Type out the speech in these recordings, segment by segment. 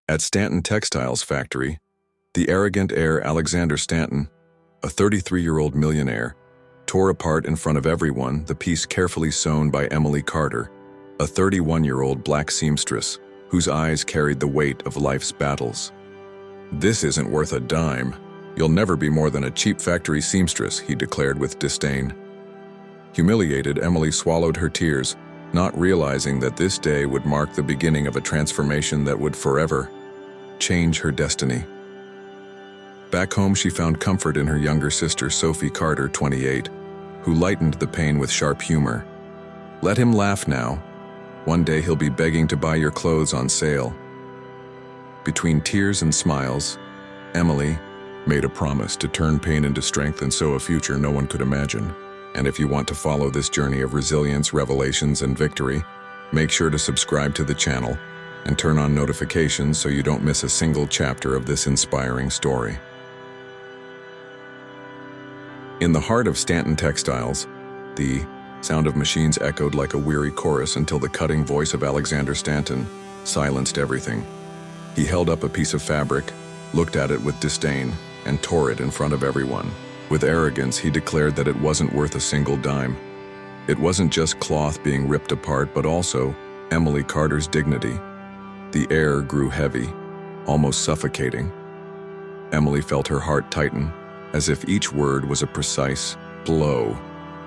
At Stanton Textiles factory, the arrogant heir Alexander Stanton, a 33-year-old millionaire, tore apart in front of everyone the piece carefully sewn by Emily Carter, a 31-year-old black seamstress whose eyes carried the weight of life's battles. "This isn't worth a dime. You'll never be more than a cheap factory seamstress," he declared with disdain. Humiliated, Emily swallowed her tears, not realizing that this day would mark the beginning of a transformation that would forever change her destiny. Back home, she found comfort in her younger sister, Sophie Carter, 28, who lightened the pain with sharp humor. "Let him laugh now. One day he'll be begging to buy your clothes on sale." Between tears and smiles, Emily made a promise to turn pain into strength and sow a future no one could imagine. And if you want to follow this journey of resilience, revelations, and victory, make sure to subscribe to the channel and turn on notifications so you don't miss a single chapter of this inspiring story. In the heart of Stanton Textiles, the sound of machines echoed like a weary chorus until the cutting voice of Alexander Stanton silenced everything. He held up a piece of fabric, looked at it with disdain, and tore it in front of everyone. With arrogance, he declared that it wasn't worth a single dime. It wasn't just cloth being ripped apart, but also Emily Carter's dignity. The air grew heavy, almost suffocating. Emily felt her heart tighten, as if each word was a precise blow.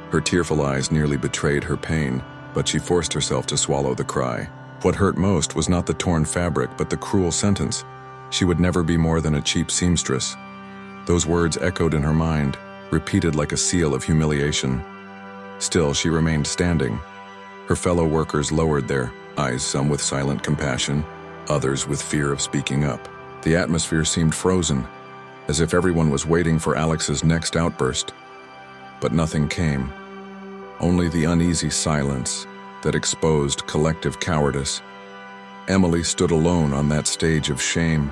Her tearful eyes nearly betrayed her pain, but she forced herself to swallow the cry. What hurt most was not the torn fabric, but the cruel sentence. She would never be more than a cheap seamstress. Those words echoed in her mind, repeated like a seal of humiliation. Still, she remained standing. Her fellow workers lowered their eyes, some with silent compassion, others with fear of speaking up. The atmosphere seemed frozen, as if everyone was waiting for Alex's next outburst. But nothing came. Only the uneasy silence that exposed collective cowardice. Emily stood alone on that stage of shame,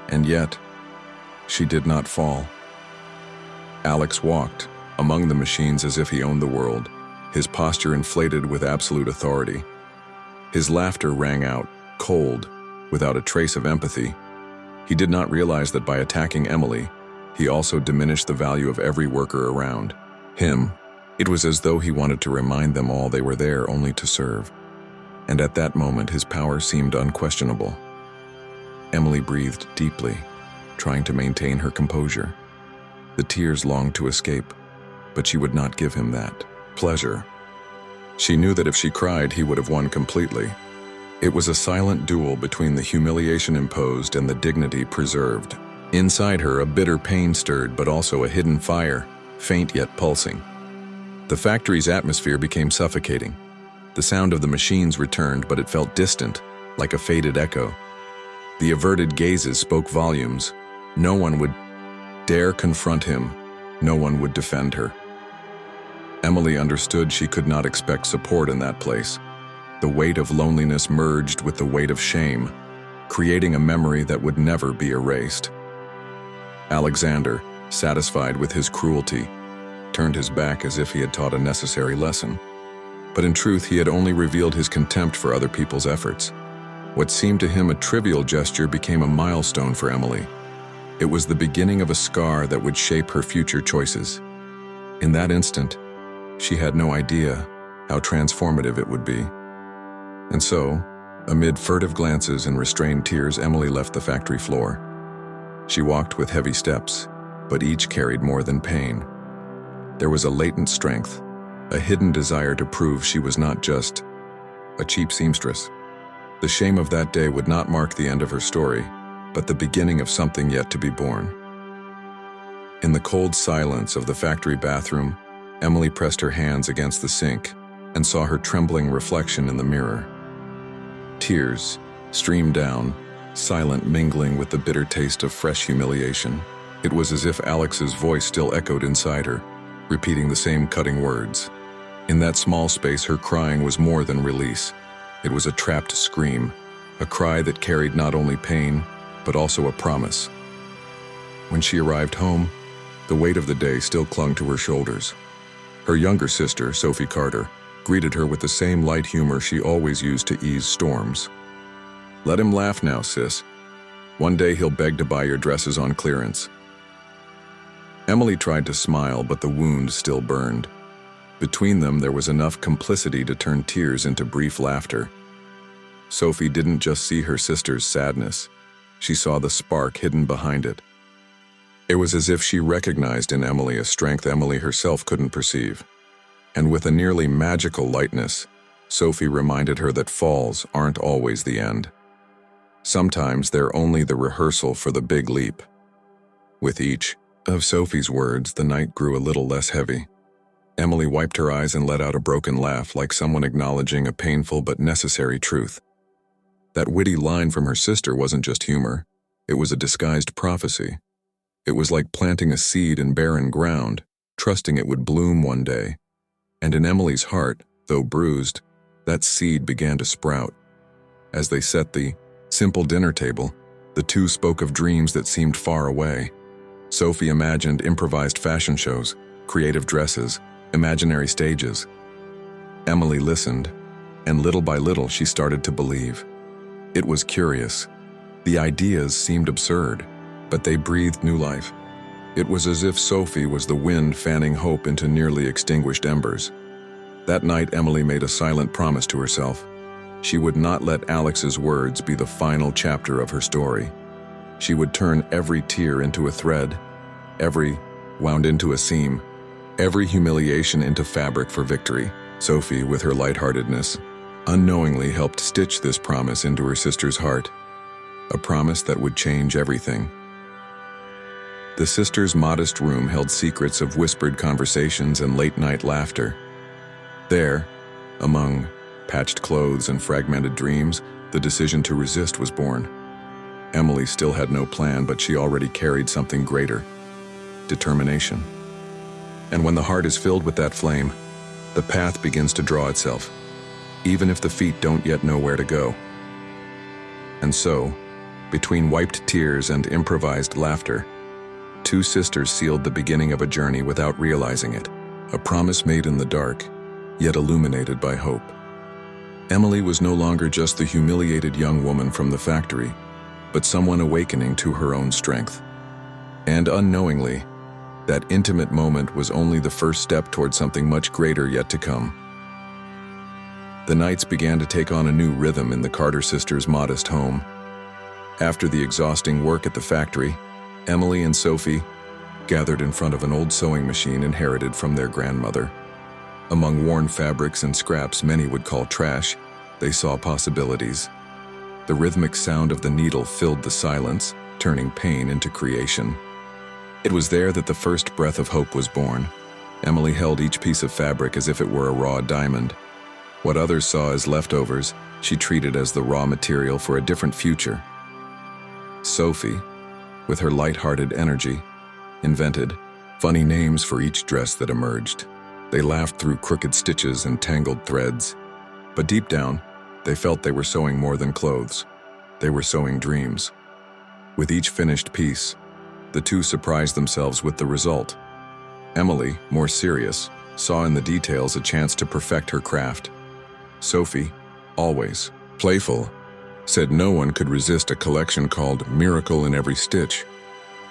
and yet she did not fall. Alex walked among the machines as if he owned the world, his posture inflated with absolute authority. His laughter rang out, cold, without a trace of empathy. He did not realize that by attacking Emily, he also diminished the value of every worker around him. It was as though he wanted to remind them all they were there only to serve. And at that moment, his power seemed unquestionable. Emily breathed deeply, trying to maintain her composure. The tears longed to escape, but she would not give him that pleasure. She knew that if she cried, he would have won completely. It was a silent duel between the humiliation imposed and the dignity preserved. Inside her, a bitter pain stirred, but also a hidden fire, faint yet pulsing. The factory's atmosphere became suffocating. The sound of the machines returned, but it felt distant, like a faded echo. The averted gazes spoke volumes. No one would dare confront him. No one would defend her. Emily understood she could not expect support in that place. The weight of loneliness merged with the weight of shame, creating a memory that would never be erased. Alexander, satisfied with his cruelty, turned his back as if he had taught a necessary lesson. But in truth, he had only revealed his contempt for other people's efforts. What seemed to him a trivial gesture became a milestone for Emily. It was the beginning of a scar that would shape her future choices. In that instant, she had no idea how transformative it would be. And so, amid furtive glances and restrained tears, Emily left the factory floor. She walked with heavy steps, but each carried more than pain. There was a latent strength, a hidden desire to prove she was not just a cheap seamstress. The shame of that day would not mark the end of her story, but the beginning of something yet to be born. In the cold silence of the factory bathroom, Emily pressed her hands against the sink and saw her trembling reflection in the mirror. Tears streamed down, silent, mingling with the bitter taste of fresh humiliation. It was as if Alex's voice still echoed inside her, repeating the same cutting words. In that small space, her crying was more than release. It was a trapped scream, a cry that carried not only pain, but also a promise. When she arrived home, the weight of the day still clung to her shoulders. Her younger sister, Sophie Carter, greeted her with the same light humor she always used to ease storms. Let him laugh now, sis. One day he'll beg to buy your dresses on clearance. Emily tried to smile, but the wound still burned. Between them, there was enough complicity to turn tears into brief laughter. Sophie didn't just see her sister's sadness. She saw the spark hidden behind it. It was as if she recognized in Emily a strength Emily herself couldn't perceive. And with a nearly magical lightness, Sophie reminded her that falls aren't always the end. Sometimes they're only the rehearsal for the big leap. With each of Sophie's words, the night grew a little less heavy. Emily wiped her eyes and let out a broken laugh, like someone acknowledging a painful but necessary truth. That witty line from her sister wasn't just humor, it was a disguised prophecy. It was like planting a seed in barren ground, trusting it would bloom one day. And in Emily's heart, though bruised, that seed began to sprout. As they set the simple dinner table, the two spoke of dreams that seemed far away. Sophie imagined improvised fashion shows, creative dresses, imaginary stages. Emily listened, and little by little she started to believe. It was curious. The ideas seemed absurd, but they breathed new life. It was as if Sophie was the wind fanning hope into nearly extinguished embers. That night, Emily made a silent promise to herself. She would not let Alex's words be the final chapter of her story. She would turn every tear into a thread, every wound into a seam, every humiliation into fabric for victory. Sophie, with her lightheartedness, unknowingly helped stitch this promise into her sister's heart, a promise that would change everything. The sisters' modest room held secrets of whispered conversations and late-night laughter. There, among patched clothes and fragmented dreams, the decision to resist was born. Emily still had no plan, but she already carried something greater: determination. And when the heart is filled with that flame, the path begins to draw itself, even if the feet don't yet know where to go. And so, between wiped tears and improvised laughter, two sisters sealed the beginning of a journey without realizing it, a promise made in the dark, yet illuminated by hope. Emily was no longer just the humiliated young woman from the factory, but someone awakening to her own strength. And unknowingly, that intimate moment was only the first step toward something much greater yet to come. The nights began to take on a new rhythm in the Carter sisters' modest home. After the exhausting work at the factory, Emily and Sophie gathered in front of an old sewing machine inherited from their grandmother. Among worn fabrics and scraps many would call trash, they saw possibilities. The rhythmic sound of the needle filled the silence, turning pain into creation. It was there that the first breath of hope was born. Emily held each piece of fabric as if it were a raw diamond. What others saw as leftovers, she treated as the raw material for a different future. Sophie, with her light-hearted energy, invented funny names for each dress that emerged. They laughed through crooked stitches and tangled threads. But deep down, they felt they were sewing more than clothes. They were sewing dreams. With each finished piece, the two surprised themselves with the result. Emily, more serious, saw in the details a chance to perfect her craft. Sophie, always playful, said no one could resist a collection called Miracle in Every Stitch.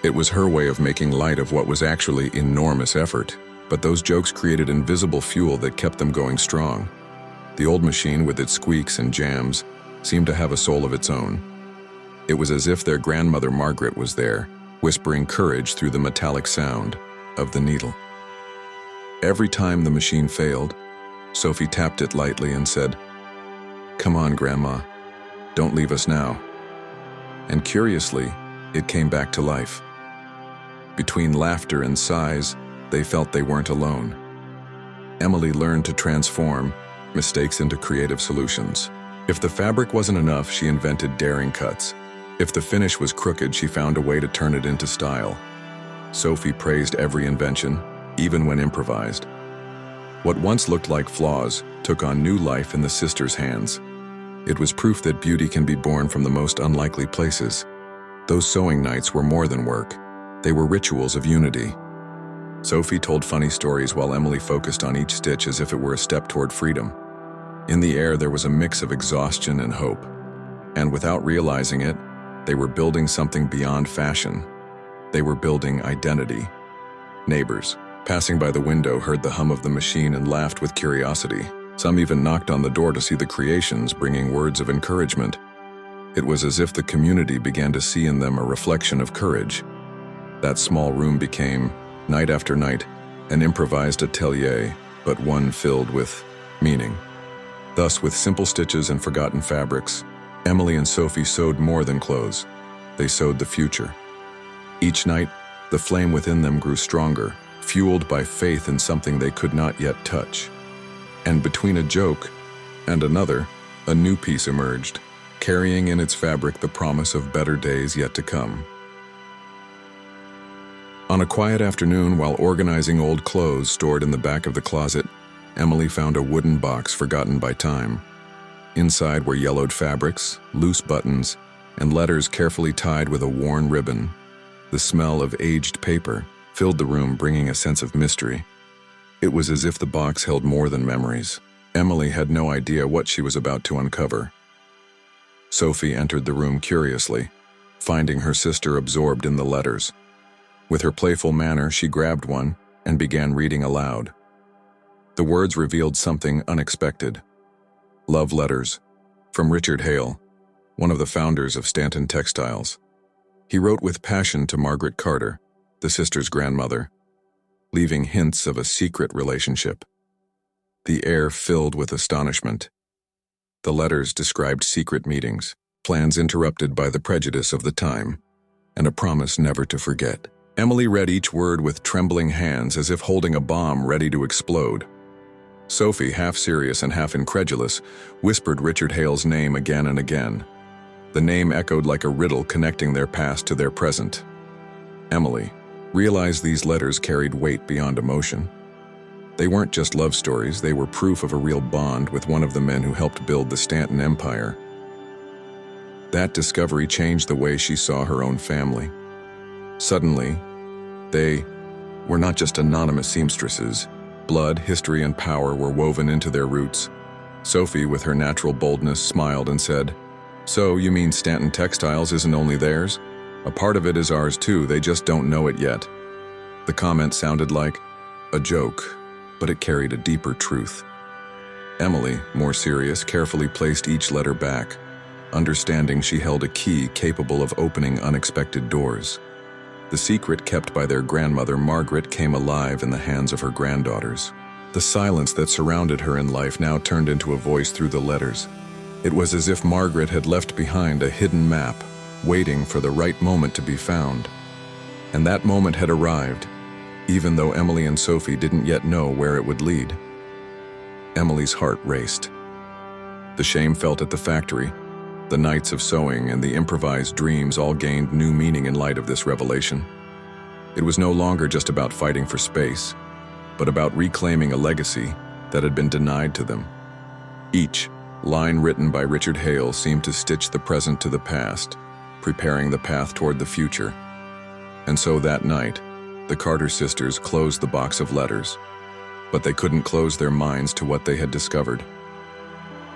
It was her way of making light of what was actually enormous effort, but those jokes created invisible fuel that kept them going strong. The old machine, with its squeaks and jams, seemed to have a soul of its own. It was as if their grandmother Margaret was there, whispering courage through the metallic sound of the needle. Every time the machine failed, Sophie tapped it lightly and said, "Come on, Grandma, don't leave us now." And curiously, it came back to life. Between laughter and sighs, they felt they weren't alone. Emily learned to transform mistakes into creative solutions. If the fabric wasn't enough, she invented daring cuts. If the finish was crooked, she found a way to turn it into style. Sophie praised every invention, even when improvised. What once looked like flaws took on new life in the sisters' hands. It was proof that beauty can be born from the most unlikely places. Those sewing nights were more than work. They were rituals of unity. Sophie told funny stories while Emily focused on each stitch as if it were a step toward freedom. In the air, there was a mix of exhaustion and hope. And without realizing it, they were building something beyond fashion. They were building identity. Neighbors, passing by the window, heard the hum of the machine and laughed with curiosity. Some even knocked on the door to see the creations, bringing words of encouragement. It was as if the community began to see in them a reflection of courage. That small room became, night after night, an improvised atelier, but one filled with meaning. Thus, with simple stitches and forgotten fabrics, Emily and Sophie sewed more than clothes. They sewed the future. Each night, the flame within them grew stronger, fueled by faith in something they could not yet touch. And between a joke and another, a new piece emerged, carrying in its fabric the promise of better days yet to come. On a quiet afternoon, while organizing old clothes stored in the back of the closet, Emily found a wooden box forgotten by time. Inside were yellowed fabrics, loose buttons, and letters carefully tied with a worn ribbon. The smell of aged paper filled the room, bringing a sense of mystery. It was as if the box held more than memories. Emily had no idea what she was about to uncover. Sophie entered the room curiously, finding her sister absorbed in the letters. With her playful manner, she grabbed one and began reading aloud. The words revealed something unexpected. Love letters from Richard Hale, one of the founders of Stanton Textiles. He wrote with passion to Margaret Carter, the sister's grandmother, leaving hints of a secret relationship. The air filled with astonishment. The letters described secret meetings, plans interrupted by the prejudice of the time, and a promise never to forget. Emily read each word with trembling hands, as if holding a bomb ready to explode. Sophie, half serious and half incredulous, whispered Richard Hale's name again and again. The name echoed like a riddle, connecting their past to their present. Emily realized these letters carried weight beyond emotion. They weren't just love stories, they were proof of a real bond with one of the men who helped build the Stanton Empire. That discovery changed the way she saw her own family. Suddenly, they were not just anonymous seamstresses. Blood, history, and power were woven into their roots. Sophie, with her natural boldness, smiled and said, "So, you mean Stanton Textiles isn't only theirs? A part of it is ours too, they just don't know it yet." The comment sounded like a joke, but it carried a deeper truth. Emily, more serious, carefully placed each letter back, understanding she held a key capable of opening unexpected doors. The secret kept by their grandmother, Margaret, came alive in the hands of her granddaughters. The silence that surrounded her in life now turned into a voice through the letters. It was as if Margaret had left behind a hidden map, waiting for the right moment to be found. And that moment had arrived, even though Emily and Sophie didn't yet know where it would lead. Emily's heart raced. The shame felt at the factory, the nights of sewing, and the improvised dreams all gained new meaning in light of this revelation. It was no longer just about fighting for space, but about reclaiming a legacy that had been denied to them. Each line written by Richard Hale seemed to stitch the present to the past, preparing the path toward the future. And so that night, the Carter sisters closed the box of letters, but they couldn't close their minds to what they had discovered.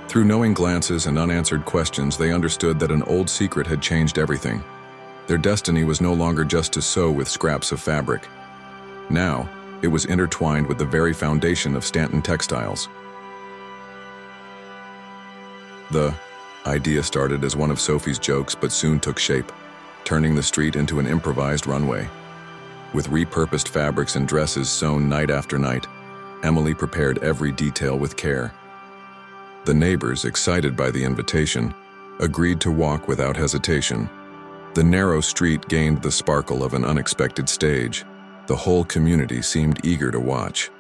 Through knowing glances and unanswered questions, they understood that an old secret had changed everything. Their destiny was no longer just to sew with scraps of fabric. Now, it was intertwined with the very foundation of Stanton Textiles. The idea started as one of Sophie's jokes, but soon took shape, turning the street into an improvised runway. With repurposed fabrics and dresses sewn night after night, Emily prepared every detail with care. The neighbors, excited by the invitation, agreed to walk without hesitation. The narrow street gained the sparkle of an unexpected stage. The whole community seemed eager to watch.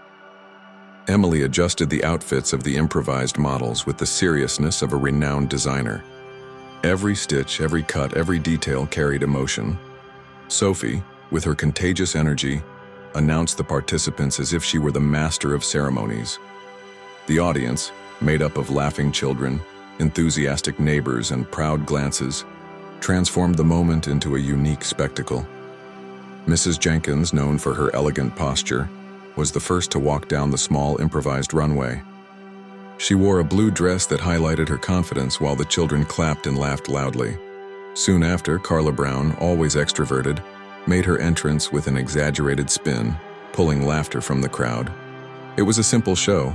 Emily adjusted the outfits of the improvised models with the seriousness of a renowned designer. Every stitch, every cut, every detail carried emotion. Sophie, with her contagious energy, announced the participants as if she were the master of ceremonies. The audience, made up of laughing children, enthusiastic neighbors, and proud glances, transformed the moment into a unique spectacle. Mrs. Jenkins, known for her elegant posture, was the first to walk down the small improvised runway. She wore a blue dress that highlighted her confidence while the children clapped and laughed loudly. Soon after, Carla Brown, always extroverted, made her entrance with an exaggerated spin, pulling laughter from the crowd. It was a simple show,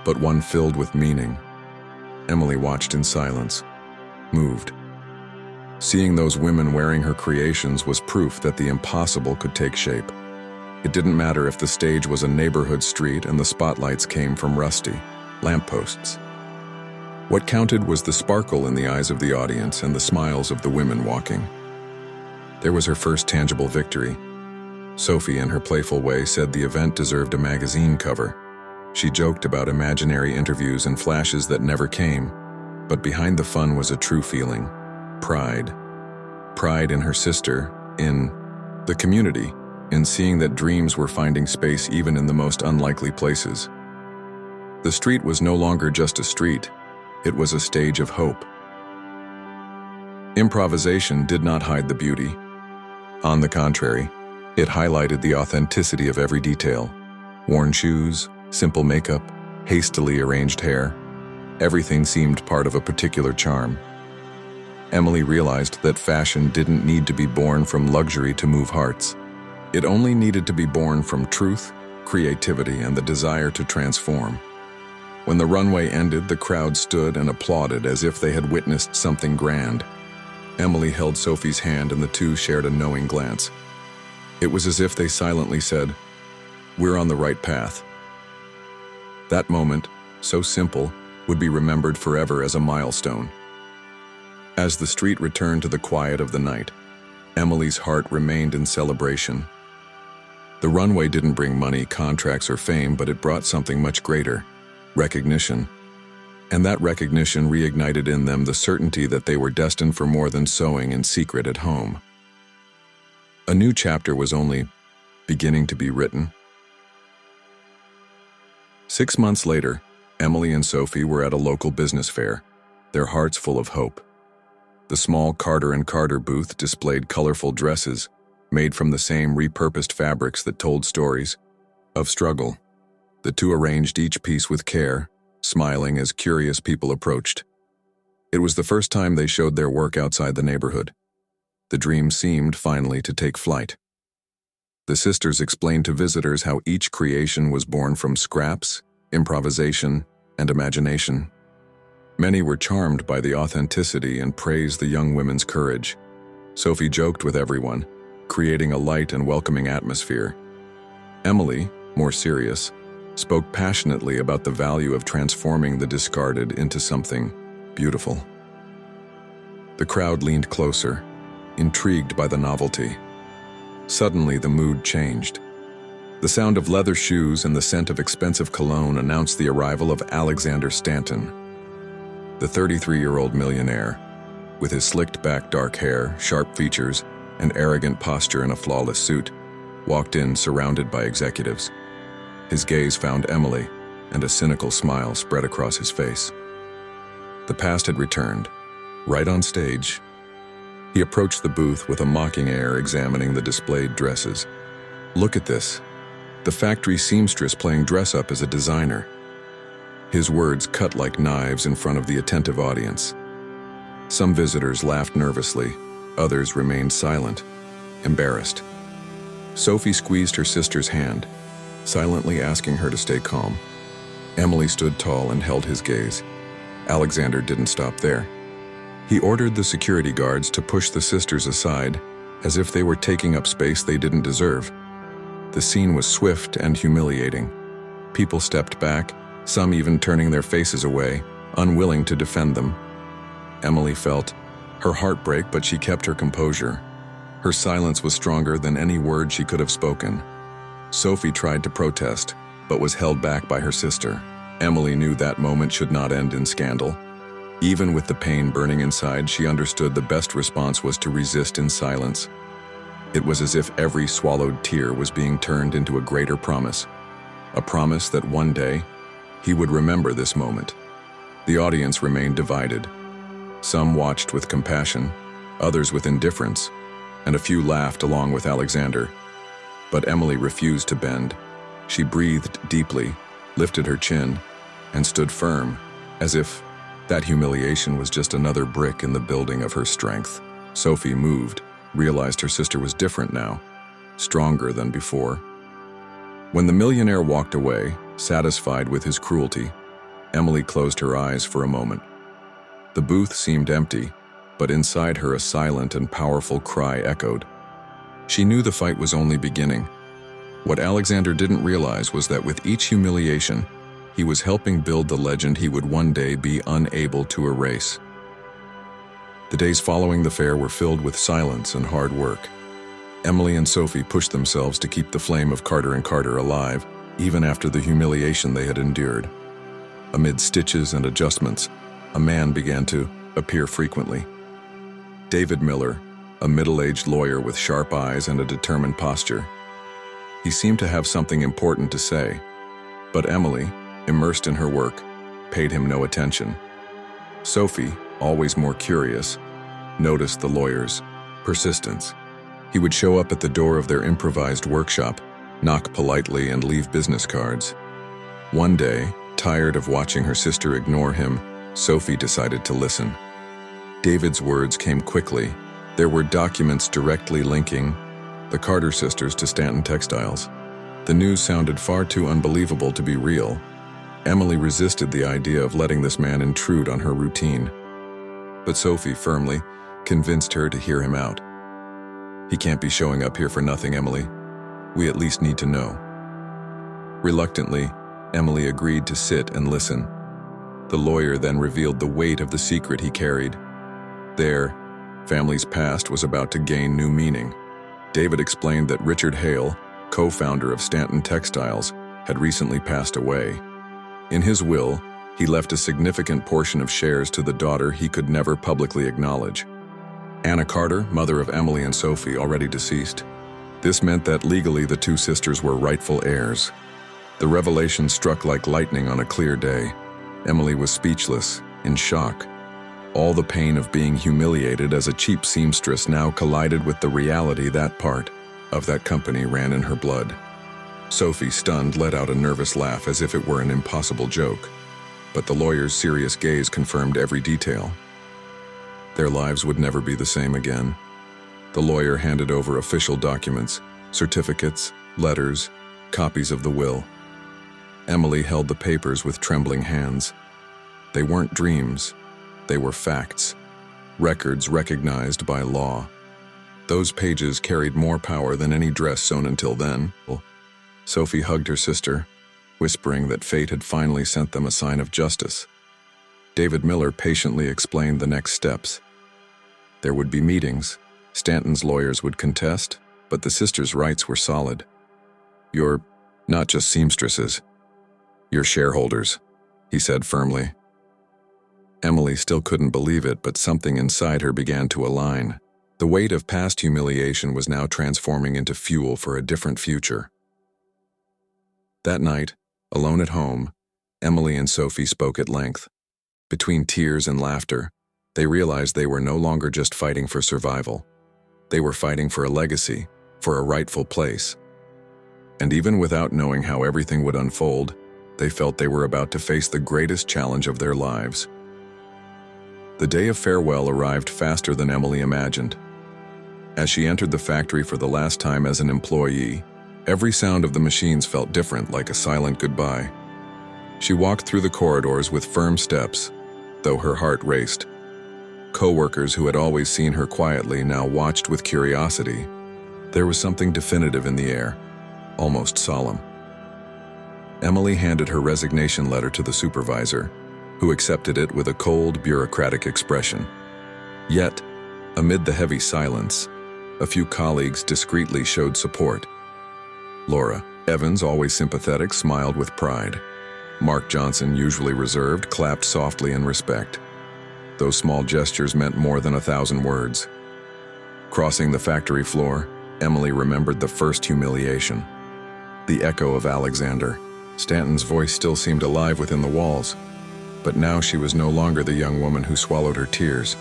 but one filled with meaning. Emily watched in silence, moved. Seeing those women wearing her creations was proof that the impossible could take shape. It didn't matter if the stage was a neighborhood street and the spotlights came from rusty lampposts. What counted was the sparkle in the eyes of the audience and the smiles of the women walking. There was her first tangible victory. Sophie, in her playful way, said the event deserved a magazine cover. She joked about imaginary interviews and flashes that never came, but behind the fun was a true feeling: pride. Pride in her sister, in the community, in seeing that dreams were finding space even in the most unlikely places. The street was no longer just a street, it was a stage of hope. Improvisation did not hide the beauty. On the contrary, it highlighted the authenticity of every detail. Worn shoes, simple makeup, hastily arranged hair. Everything seemed part of a particular charm. Emily realized that fashion didn't need to be born from luxury to move hearts. It only needed to be born from truth, creativity, and the desire to transform. When the runway ended, the crowd stood and applauded as if they had witnessed something grand. Emily held Sophie's hand and the two shared a knowing glance. It was as if they silently said, "We're on the right path." That moment, so simple, would be remembered forever as a milestone. As the street returned to the quiet of the night, Emily's heart remained in celebration. The runway didn't bring money, contracts, or fame, but it brought something much greater: recognition. And that recognition reignited in them the certainty that they were destined for more than sewing in secret at home. A new chapter was only beginning to be written. 6 months later, Emily and Sophie were at a local business fair, their hearts full of hope. The small Carter & Carter booth displayed colorful dresses made from the same repurposed fabrics that told stories of struggle. The two arranged each piece with care, smiling as curious people approached. It was the first time they showed their work outside the neighborhood. The dream seemed finally to take flight. The sisters explained to visitors how each creation was born from scraps, improvisation, and imagination. Many were charmed by the authenticity and praised the young women's courage. Sophie joked with everyone, creating a light and welcoming atmosphere. Emily, more serious, spoke passionately about the value of transforming the discarded into something beautiful. The crowd leaned closer, intrigued by the novelty. Suddenly, the mood changed. The sound of leather shoes and the scent of expensive cologne announced the arrival of Alexander Stanton. The 33-year-old millionaire, with his slicked-back dark hair, sharp features, and arrogant posture in a flawless suit, walked in surrounded by executives. His gaze found Emily, and a cynical smile spread across his face. The past had returned. Right on stage, he approached the booth with a mocking air, examining the displayed dresses. "Look at this. The factory seamstress playing dress-up as a designer." His words cut like knives in front of the attentive audience. Some visitors laughed nervously, others remained silent, embarrassed. Sophie squeezed her sister's hand, silently asking her to stay calm. Emily stood tall and held his gaze. Alexander didn't stop there. He ordered the security guards to push the sisters aside, as if they were taking up space they didn't deserve. The scene was swift and humiliating. People stepped back, some even turning their faces away, unwilling to defend them. Emily felt her heart break, but she kept her composure. Her silence was stronger than any word she could have spoken. Sophie tried to protest, but was held back by her sister. Emily knew that moment should not end in scandal. Even with the pain burning inside, she understood the best response was to resist in silence. It was as if every swallowed tear was being turned into a greater promise. A promise that one day, he would remember this moment. The audience remained divided. Some watched with compassion, others with indifference, and a few laughed along with Alexander. But Emily refused to bend. She breathed deeply, lifted her chin, and stood firm, as if that humiliation was just another brick in the building of her strength. Sophie moved, realized her sister was different now, stronger than before. When the millionaire walked away, satisfied with his cruelty, Emily closed her eyes for a moment. The booth seemed empty, but inside her a silent and powerful cry echoed. She knew the fight was only beginning. What Alexander didn't realize was that with each humiliation, he was helping build the legend he would one day be unable to erase. The days following the fair were filled with silence and hard work. Emily and Sophie pushed themselves to keep the flame of Carter & Carter alive, even after the humiliation they had endured. Amid stitches and adjustments, a man began to appear frequently. David Miller, a middle-aged lawyer with sharp eyes and a determined posture. He seemed to have something important to say, but Emily, immersed in her work, paid him no attention. Sophie, always more curious, noticed the lawyer's persistence. He would show up at the door of their improvised workshop, knock politely and leave business cards. One day, tired of watching her sister ignore him, Sophie decided to listen. David's words came quickly. There were documents directly linking the Carter sisters to Stanton Textiles. The news sounded far too unbelievable to be real. Emily resisted the idea of letting this man intrude on her routine. But Sophie firmly convinced her to hear him out. "He can't be showing up here for nothing, Emily. We at least need to know." Reluctantly, Emily agreed to sit and listen. The lawyer then revealed the weight of the secret he carried. Their family's past was about to gain new meaning. David explained that Richard Hale, co-founder of Stanton Textiles, had recently passed away. In his will, he left a significant portion of shares to the daughter he could never publicly acknowledge. Anna Carter, mother of Emily and Sophie, already deceased. This meant that legally the two sisters were rightful heirs. The revelation struck like lightning on a clear day. Emily was speechless, in shock. All the pain of being humiliated as a cheap seamstress now collided with the reality that part of that company ran in her blood. Sophie, stunned, let out a nervous laugh as if it were an impossible joke. But the lawyer's serious gaze confirmed every detail. Their lives would never be the same again. The lawyer handed over official documents, certificates, letters, copies of the will. Emily held the papers with trembling hands. They weren't dreams. They were facts, records recognized by law. Those pages carried more power than any dress sewn until then. Sophie hugged her sister, whispering that fate had finally sent them a sign of justice. David Miller patiently explained the next steps. There would be meetings. Stanton's lawyers would contest, but the sisters' rights were solid. "You're not just seamstresses. You're shareholders," he said firmly. Emily still couldn't believe it, but something inside her began to align. The weight of past humiliation was now transforming into fuel for a different future. That night, alone at home, Emily and Sophie spoke at length. Between tears and laughter, they realized they were no longer just fighting for survival. They were fighting for a legacy, for a rightful place. And even without knowing how everything would unfold, they felt they were about to face the greatest challenge of their lives. The day of farewell arrived faster than Emily imagined. As she entered the factory for the last time as an employee, every sound of the machines felt different, like a silent goodbye. She walked through the corridors with firm steps, though her heart raced. Co-workers who had always seen her quietly now watched with curiosity. There was something definitive in the air, almost solemn. Emily handed her resignation letter to the supervisor, who accepted it with a cold, bureaucratic expression. Yet, amid the heavy silence, a few colleagues discreetly showed support. Laura Evans, always sympathetic, smiled with pride. Mark Johnson, usually reserved, clapped softly in respect. Those small gestures meant more than 1,000 words. Crossing the factory floor, Emily remembered the first humiliation. The echo of Alexander. Stanton's voice still seemed alive within the walls. But now she was no longer the young woman who swallowed her tears.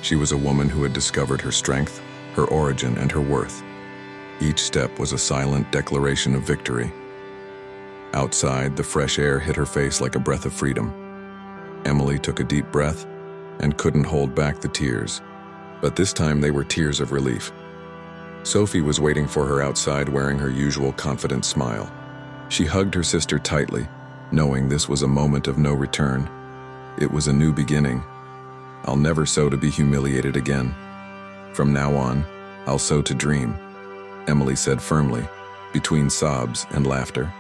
She was a woman who had discovered her strength, her origin, and her worth. Each step was a silent declaration of victory. Outside, the fresh air hit her face like a breath of freedom. Emily took a deep breath and couldn't hold back the tears. But this time they were tears of relief. Sophie was waiting for her outside wearing her usual confident smile. She hugged her sister tightly, knowing this was a moment of no return. It was a new beginning. I'll never sew to be humiliated again. From now on, I'll sew to dream, Emily said firmly, between sobs and laughter.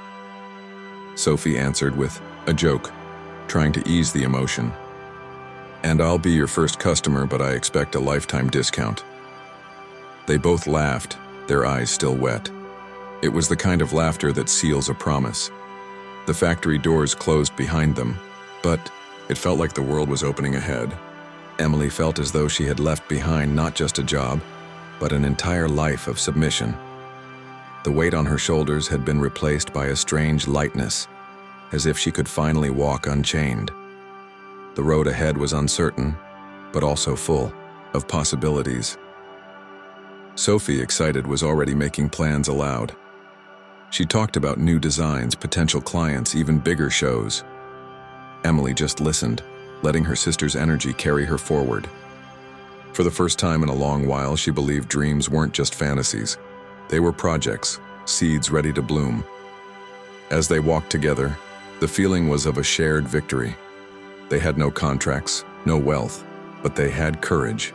Sophie answered with a joke, trying to ease the emotion. And I'll be your first customer, but I expect a lifetime discount. They both laughed, their eyes still wet. It was the kind of laughter that seals a promise. The factory doors closed behind them, but it felt like the world was opening ahead. Emily felt as though she had left behind not just a job, but an entire life of submission. The weight on her shoulders had been replaced by a strange lightness, as if she could finally walk unchained. The road ahead was uncertain, but also full of possibilities. Sophie, excited, was already making plans aloud. She talked about new designs, potential clients, even bigger shows. Emily just listened, letting her sister's energy carry her forward. For the first time in a long while, she believed dreams weren't just fantasies. They were projects, seeds ready to bloom. As they walked together, the feeling was of a shared victory. They had no contracts, no wealth, but they had courage.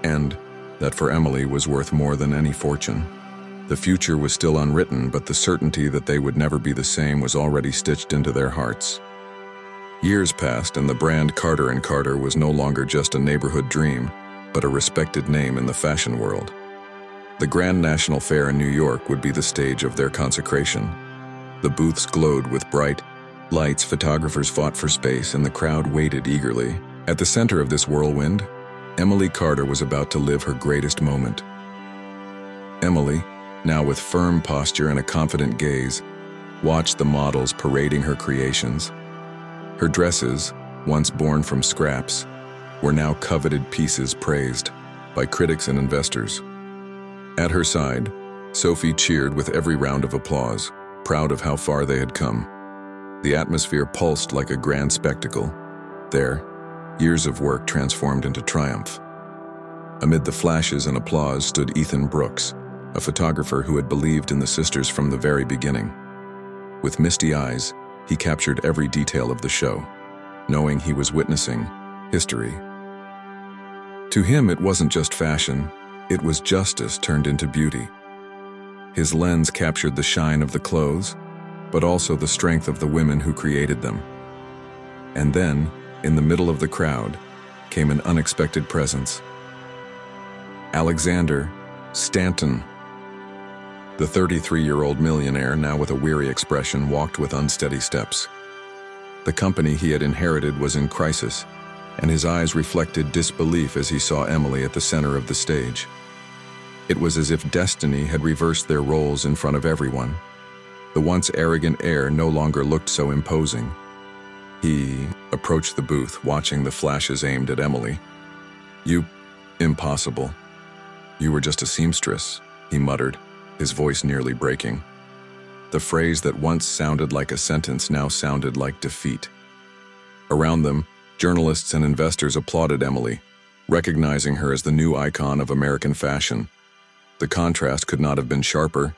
And that for Emily was worth more than any fortune. The future was still unwritten, but the certainty that they would never be the same was already stitched into their hearts. Years passed, and the brand Carter & Carter was no longer just a neighborhood dream, but a respected name in the fashion world. The Grand National Fair in New York would be the stage of their consecration. The booths glowed with bright lights, photographers fought for space, and the crowd waited eagerly. At the center of this whirlwind, Emily Carter was about to live her greatest moment. Emily, now with firm posture and a confident gaze, watched the models parading her creations. Her dresses, once born from scraps, were now coveted pieces praised by critics and investors. At her side, Sophie cheered with every round of applause, proud of how far they had come. The atmosphere pulsed like a grand spectacle. There, years of work transformed into triumph. Amid the flashes and applause stood Ethan Brooks, a photographer who had believed in the sisters from the very beginning. With misty eyes, he captured every detail of the show, knowing he was witnessing history. To him, it wasn't just fashion, it was justice turned into beauty. His lens captured the shine of the clothes, but also the strength of the women who created them. And then, in the middle of the crowd, came an unexpected presence. Alexander Stanton. The 33-year-old millionaire, now with a weary expression, walked with unsteady steps. The company he had inherited was in crisis, and his eyes reflected disbelief as he saw Emily at the center of the stage. It was as if destiny had reversed their roles in front of everyone. The once arrogant heir no longer looked so imposing. He approached the booth, watching the flashes aimed at Emily. "You, impossible. You were just a seamstress," he muttered, his voice nearly breaking. The phrase that once sounded like a sentence now sounded like defeat. Around them, journalists and investors applauded Emily, recognizing her as the new icon of American fashion. The contrast could not have been sharper.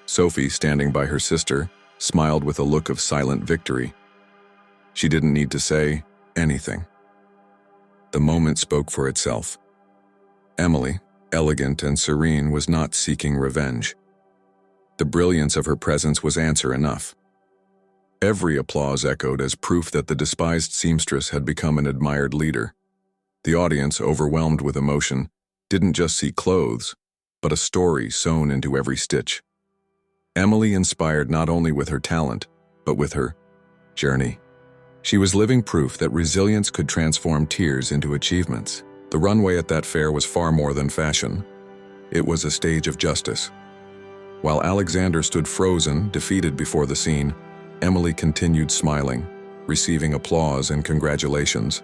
Sophie, standing by her sister, smiled with a look of silent victory. She didn't need to say anything. The moment spoke for itself. Emily, elegant and serene, was not seeking revenge. The brilliance of her presence was answer enough. Every applause echoed as proof that the despised seamstress had become an admired leader. The audience, overwhelmed with emotion, didn't just see clothes, but a story sewn into every stitch. Emily inspired not only with her talent, but with her journey. She was living proof that resilience could transform tears into achievements. The runway at that fair was far more than fashion. It was a stage of justice. While Alexander stood frozen, defeated before the scene, Emily continued smiling, receiving applause and congratulations.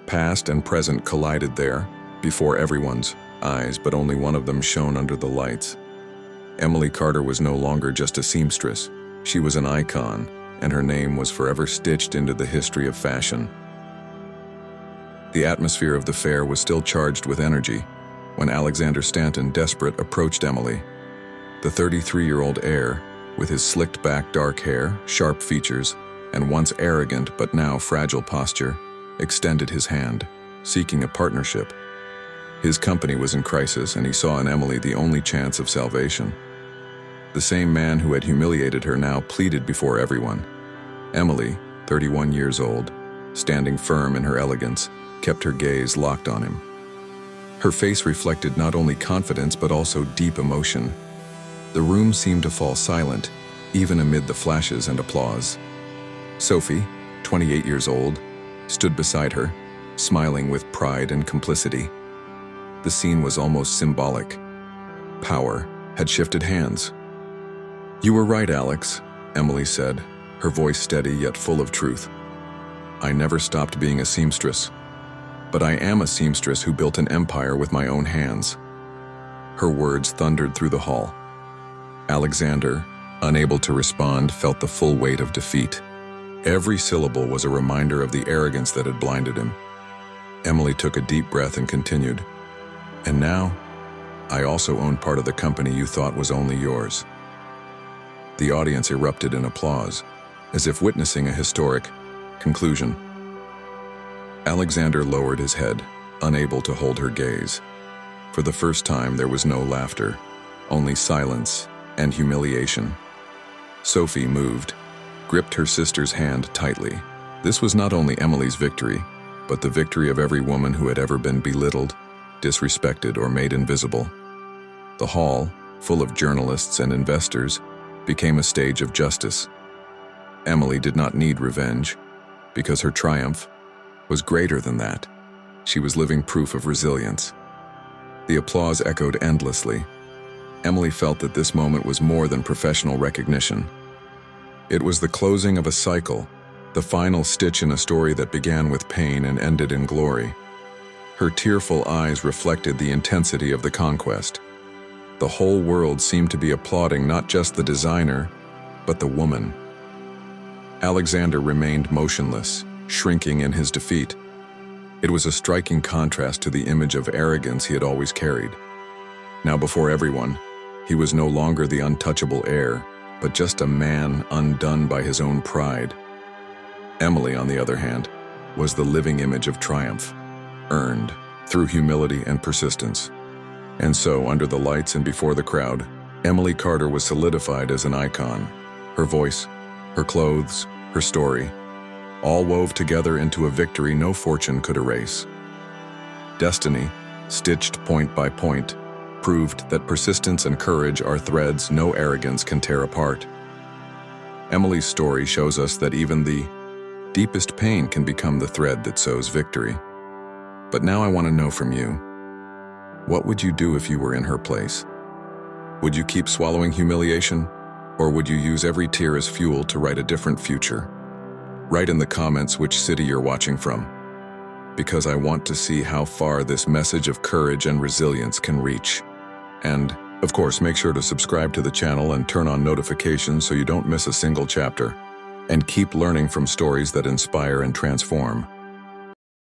Past and present collided there, before everyone's eyes, but only one of them shone under the lights. Emily Carter was no longer just a seamstress. She was an icon, and her name was forever stitched into the history of fashion. The atmosphere of the fair was still charged with energy when Alexander Stanton, desperate, approached Emily. The 33-year-old heir, with his slicked-back dark hair, sharp features, and once arrogant but now fragile posture, extended his hand, seeking a partnership. His company was in crisis, and he saw in Emily the only chance of salvation. The same man who had humiliated her now pleaded before everyone. Emily, 31 years old, standing firm in her elegance, kept her gaze locked on him. Her face reflected not only confidence but also deep emotion. The room seemed to fall silent, even amid the flashes and applause. Sophie, 28 years old, stood beside her, smiling with pride and complicity. The scene was almost symbolic. Power had shifted hands. "You were right, Alex," Emily said, her voice steady yet full of truth. "I never stopped being a seamstress. But I am a seamstress who built an empire with my own hands." Her words thundered through the hall. Alexander, unable to respond, felt the full weight of defeat. Every syllable was a reminder of the arrogance that had blinded him. Emily took a deep breath and continued, "And now, I also own part of the company you thought was only yours." The audience erupted in applause, as if witnessing a historic conclusion. Alexander lowered his head, unable to hold her gaze. For the first time, there was no laughter, only silence and humiliation. Sophie, moved, gripped her sister's hand tightly. This was not only Emily's victory, but the victory of every woman who had ever been belittled, disrespected, or made invisible. The hall, full of journalists and investors, became a stage of justice. Emily did not need revenge, because her triumph was greater than that. She was living proof of resilience. The applause echoed endlessly. Emily felt that this moment was more than professional recognition. It was the closing of a cycle, the final stitch in a story that began with pain and ended in glory. Her tearful eyes reflected the intensity of the conquest. The whole world seemed to be applauding not just the designer, but the woman. Alexander remained motionless, shrinking in his defeat. It was a striking contrast to the image of arrogance he had always carried. Now before everyone, he was no longer the untouchable heir, but just a man undone by his own pride. Emily, on the other hand, was the living image of triumph, earned through humility and persistence. And so, under the lights and before the crowd, Emily Carter was solidified as an icon. Her voice, her clothes, her story, all wove together into a victory no fortune could erase. Destiny, stitched point by point, proved that persistence and courage are threads no arrogance can tear apart. Emily's story shows us that even the deepest pain can become the thread that sews victory. But now I want to know from you, what would you do if you were in her place? Would you keep swallowing humiliation, or would you use every tear as fuel to write a different future? Write in the comments which city you're watching from, because I want to see how far this message of courage and resilience can reach. And, of course, make sure to subscribe to the channel and turn on notifications so you don't miss a single chapter. And keep learning from stories that inspire and transform.